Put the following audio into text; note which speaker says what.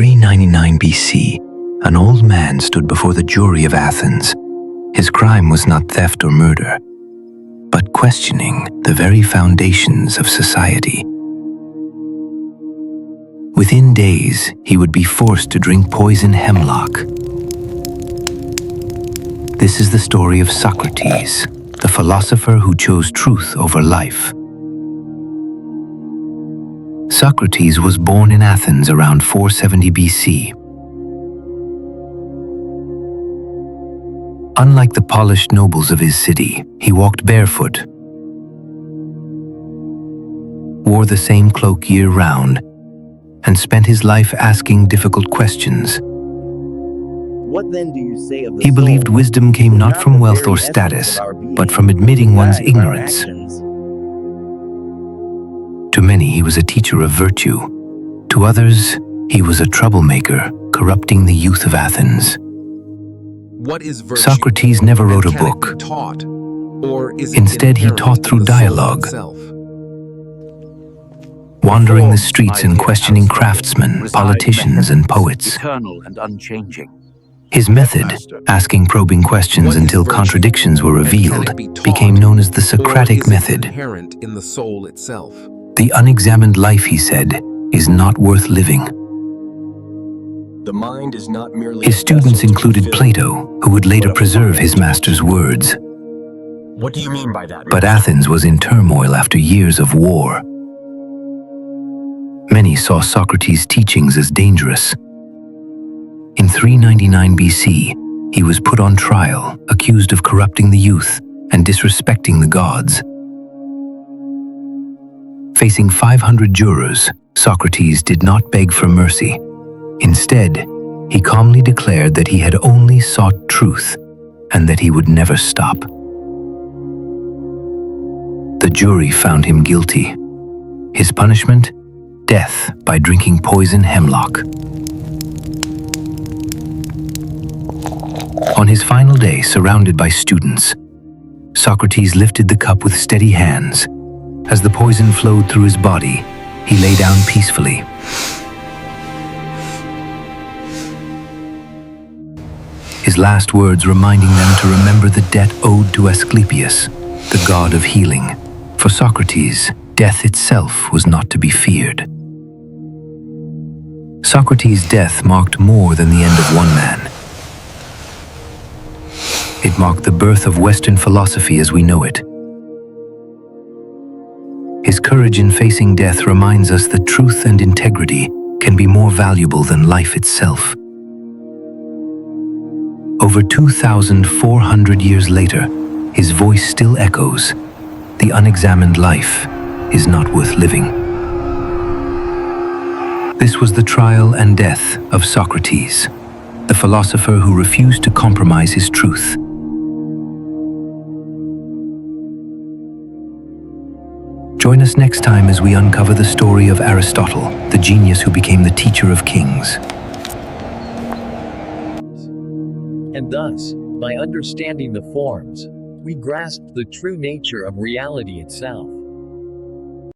Speaker 1: 399 BC, an old man stood before the jury of Athens. His crime was not theft or murder, but questioning the very foundations of society. Within days, he would be forced to drink poison hemlock. This is the story of Socrates, the philosopher who chose truth over life. Socrates was born in Athens around 470 BC. Unlike the polished nobles of his city, he walked barefoot, wore the same cloak year-round, and spent his life asking difficult questions.
Speaker 2: What then do you say of the
Speaker 1: He believed
Speaker 2: soul?
Speaker 1: wisdom came not
Speaker 2: Not
Speaker 1: from
Speaker 2: the
Speaker 1: wealth
Speaker 2: very
Speaker 1: or
Speaker 2: essence
Speaker 1: status,
Speaker 2: of our being,
Speaker 1: but from admitting one's
Speaker 2: guide our
Speaker 1: ignorance.
Speaker 2: actions.
Speaker 1: To many, he was a teacher of virtue. To others, he was a troublemaker, corrupting the youth of Athens.
Speaker 3: What is virtue?
Speaker 1: Socrates never wrote a
Speaker 3: And can it
Speaker 1: book.
Speaker 3: be taught? Or is it
Speaker 1: Instead, he
Speaker 3: inherent
Speaker 1: taught
Speaker 3: in
Speaker 1: through
Speaker 3: the soul
Speaker 1: dialogue,
Speaker 3: itself?
Speaker 1: wandering the
Speaker 4: Forms,
Speaker 1: streets
Speaker 4: my
Speaker 1: and
Speaker 4: dear
Speaker 1: questioning
Speaker 4: Aristotle,
Speaker 1: craftsmen,
Speaker 4: reside
Speaker 1: politicians, and
Speaker 4: methods,
Speaker 1: poets.
Speaker 4: eternal and unchanging.
Speaker 1: His method, asking probing questions
Speaker 3: What is
Speaker 1: until
Speaker 3: virtue?
Speaker 1: contradictions were
Speaker 3: And can
Speaker 1: revealed,
Speaker 3: it be taught?
Speaker 1: became known as the
Speaker 3: Or
Speaker 1: Socratic
Speaker 3: is it
Speaker 1: method.
Speaker 3: inherent in the soul itself?
Speaker 1: The unexamined life, he said, is not worth living.
Speaker 5: The mind is not merely
Speaker 1: His
Speaker 5: a
Speaker 1: students
Speaker 5: vessel to
Speaker 1: included
Speaker 5: fill.
Speaker 1: Plato, who would later
Speaker 5: but a
Speaker 1: preserve
Speaker 5: fire
Speaker 1: his
Speaker 5: to
Speaker 1: master's
Speaker 5: consume.
Speaker 1: words.
Speaker 5: What do you mean by that?
Speaker 1: But Athens was in turmoil after years of war. Many saw Socrates' teachings as dangerous. In 399 BC, he was put on trial, accused of corrupting the youth and disrespecting the gods. Facing 500 jurors, Socrates did not beg for mercy. Instead, he calmly declared that he had only sought truth and that he would never stop. The jury found him guilty. His punishment? Death by drinking poison hemlock. On his final day, surrounded by students, Socrates lifted the cup with steady hands. As the poison flowed through his body, he lay down peacefully. His last words reminding them to remember the debt owed to Asclepius, the god of healing. For Socrates, death itself was not to be feared. Socrates' death marked more than the end of one man. It marked the birth of Western philosophy as we know it. His courage in facing death reminds us that truth and integrity can be more valuable than life itself. Over 2,400 years later, his voice still echoes. The unexamined life is not worth living. This was the trial and death of Socrates, the philosopher who refused to compromise his truth. Join us next time as we uncover the story of Aristotle, the genius who became the teacher of kings.
Speaker 2: And thus, by understanding the forms, we grasp the true nature of reality itself.